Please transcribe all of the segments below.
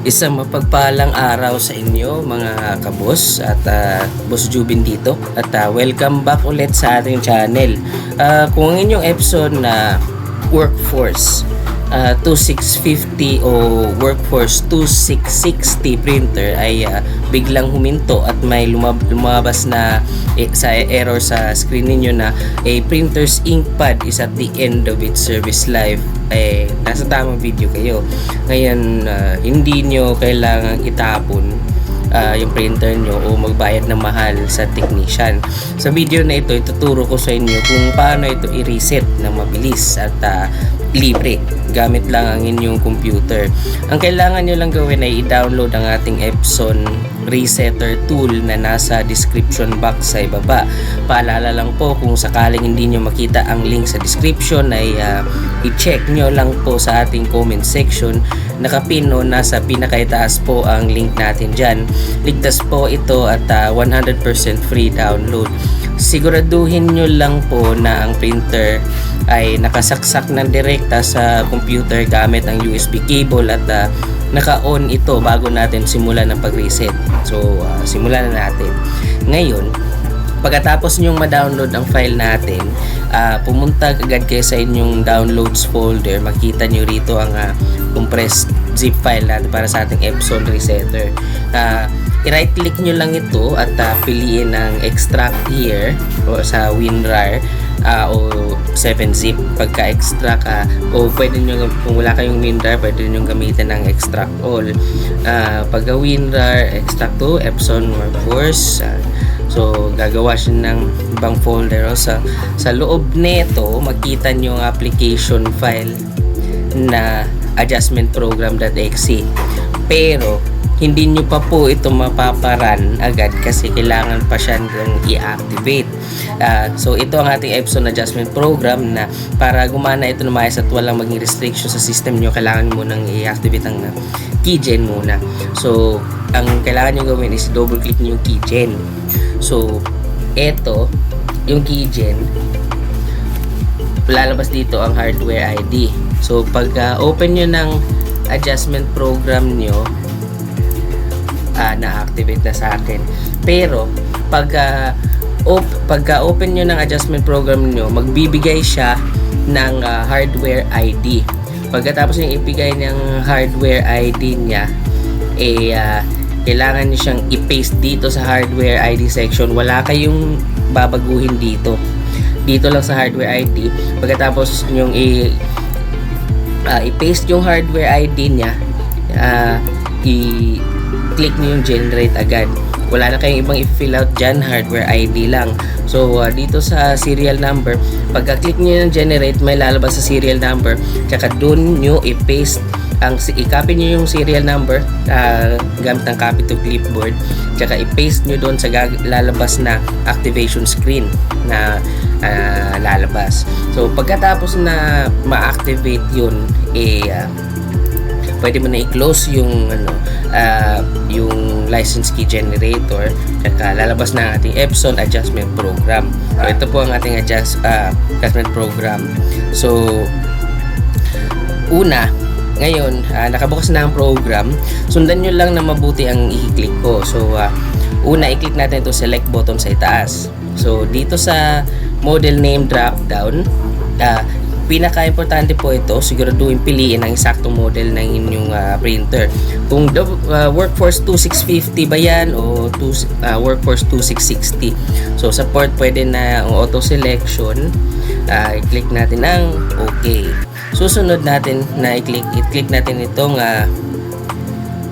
Isang mapagpalang araw sa inyo mga kabos at Boss Jubin dito at welcome back ulit sa ating channel. Kung ang inyong episode na Workforce 2650 o Workforce 2660 printer ay biglang huminto at may lumabas na sa error sa screen ninyo na a printer's ink pad is at the end of its service life, nasa tamang video kayo. Ngayon, hindi nyo kailangang itapon yung printer nyo o magbayad ng mahal sa technician. Sa video na ito, ituturo ko sa inyo kung paano ito i-reset ng mabilis at libre gamit lang ang inyong computer. Ang kailangan nyo lang gawin ay i-download ang ating Epson Resetter tool na nasa description box sa ibaba. Paalala lang po, kung sakaling hindi nyo makita ang link sa description ay i-check nyo lang po sa ating comment section. Nakapin o nasa pinakaitaas po ang link natin dyan. Ligtas po ito at 100% free download. Siguraduhin nyo lang po na ang printer ay nakasaksak ng direkta sa computer gamit ang USB cable at naka-on ito bago natin simulan ang pag-reset. So, simulan na natin. Ngayon, pagkatapos nyong ma-download ang file natin, pumunta agad kayo sa inyong downloads folder. Makita nyo rito ang compressed zip file natin para sa ating Epson Resetter. I-right click nyo lang ito at piliin ang extract here o sa WinRAR o 7-zip. Pagka-extract o pwede nyo, kung wala kayong WinRAR, pwede nyo gamitin ng extract all. Pagka WinRAR, extract to Epson Workforce. So, gagawa siya ng ibang folder. Sa loob nito, makita nyo ang application file na adjustmentprogram.exe. Pero, hindi nyo pa po ito mapaparan agad kasi kailangan pa siya i-activate. So, ito ang ating Epson Adjustment Program na para gumana ito na maayos at walang maging restriction sa system nyo, kailangan mo nang i-activate ang keygen muna. So, ang kailangan nyo gawin is double click nyo yung keygen. So, ito, yung keygen, lalabas dito ang hardware ID. So, pag open nyo ng adjustment program nyo, na-activate na sa akin. Pero, pagka open nyo ng adjustment program nyo, magbibigay siya ng hardware ID. Pagkatapos nyo ibigay ng hardware ID niya, kailangan nyo siyang i-paste dito sa hardware ID section. Wala kayong babaguhin dito. Dito lang sa hardware ID. Pagkatapos nyo i-paste yung hardware ID niya, i-click nyo yung generate agad. Wala na kayong ibang i-fill out dyan, hardware ID lang. So, dito sa serial number, pagka-click nyo yung generate, may lalabas sa serial number. Tsaka dun nyo i-paste i-copy nyo yung serial number gamit ng copy to clipboard. Tsaka i-paste nyo dun sa lalabas na activation screen na lalabas. So, pagkatapos na ma-activate yun, pwede mo na i-close yung yung license key generator, tsaka lalabas na ang ating Epson Adjustment Program. So, ito po ang ating adjustment program. So, ngayon, nakabukas na ang program. Sundan nyo lang na mabuti ang i-click ko. So, i-click natin ito select button sa itaas. So, dito sa model name drop down, pinaka-importante po ito, siguraduhin piliin ang eksaktong model ng inyong printer. Kung Workforce 2650 ba yan o Workforce 2660. So, sa port pwede na ang auto selection. I-click natin ang OK. Susunod natin na i-click natin itong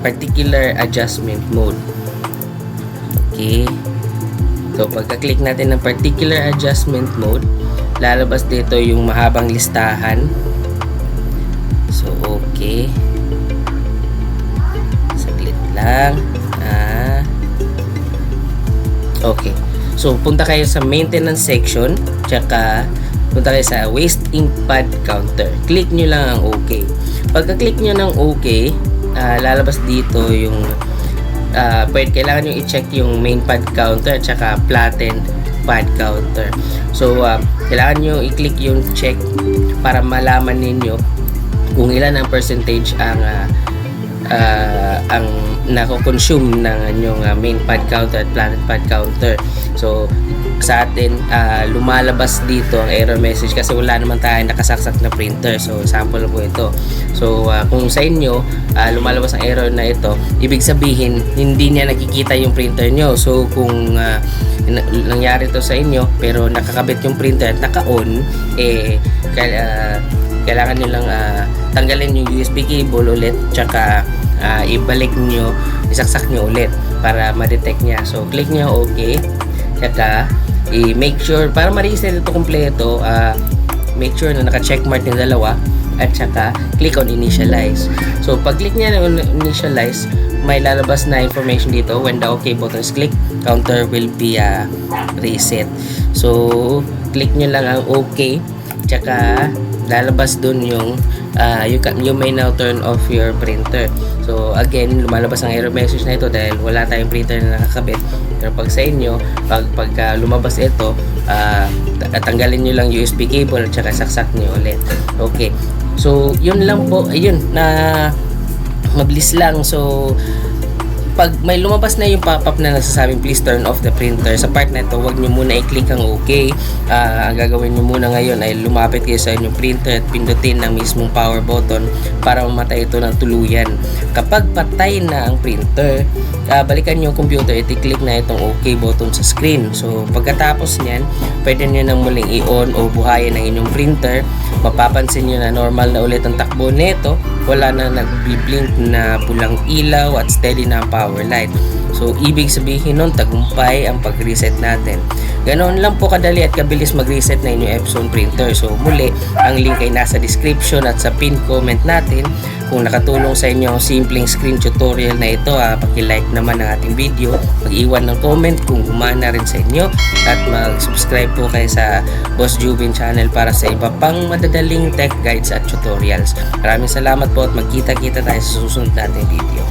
particular adjustment mode. Okay. So, pagka-click natin ng particular adjustment mode, lalabas dito yung mahabang listahan. So, okay. Saglit lang. Okay. So, punta kayo sa maintenance section, tsaka punta kayo sa waste ink pad counter. Click nyo lang ang okay. Pagka-click nyo ng okay, lalabas dito yung kailangan nyo i-check yung main pad counter tsaka flatten pad counter. So, kailangan nyo i-click yung check para malaman ninyo kung ilan ang percentage ang ang nako-consume ng inyong main pad counter at planet pad counter. So sa atin lumalabas dito ang error message kasi wala naman tayong nakasaksak na printer. So sample po ito. So kung sa inyo lumalabas ang error na ito, ibig sabihin hindi niya nakikita yung printer nyo. So kung nangyari to sa inyo pero nakakabit yung printer at naka-on, kailangan nyo lang tanggalin yung USB cable ulit, tsaka ibalik nyo, isaksak nyo ulit para ma-detect niya. So click nyo okay, tsaka i-make sure para ma-reset ito kompleto, make sure na naka-checkmark yung dalawa, at tsaka click on initialize. So pag click niya na initialize, may lalabas na information dito. When the OK button is clicked, counter will be reset. So click nyo lang ang OK, tsaka lalabas dun yung you may now turn off your printer. So again, lumalabas ang error message na ito dahil wala tayong printer na nakakabit. Pero pag sa inyo, pag lumabas ito, tanggalin nyo lang USB cable at saka saksak nyo ulit. Okay, so yun lang po. Ayun, na mabilis lang. So pag may lumabas na yung pop-up na nagsasabing please turn off the printer, sa part na ito, huwag nyo muna i-click ang OK. Ang gagawin nyo muna ngayon ay lumapit kayo sa inyong printer at pindutin ng mismong power button para mamatay ito ng tuluyan. Kapag patay na ang printer, balikan nyo yung computer at i-click na itong OK button sa screen. So pagkatapos nyan, pwede nyo nang muling i-on o buhayin ang inyong printer. Mapapansin nyo na normal na ulit ang takbo nito. Wala na nag-blink na pulang ilaw at steady na ang power light. So ibig sabihin nun, tagumpay ang pag-reset natin. Ganoon lang po kadali at kabilis mag-reset na inyong Epson printer. So muli, ang link ay nasa description at sa pin comment natin. Kung nakatulong sa inyo ang simpleng screen tutorial na ito, paki-like naman ang ating video, mag-iwan ng comment kung gumana rin sa inyo, at mag-subscribe po kayo sa Boss Jubin channel para sa iba pang madadaling tech guides at tutorials. Maraming salamat po at magkita-kita tayo sa susunod nating video.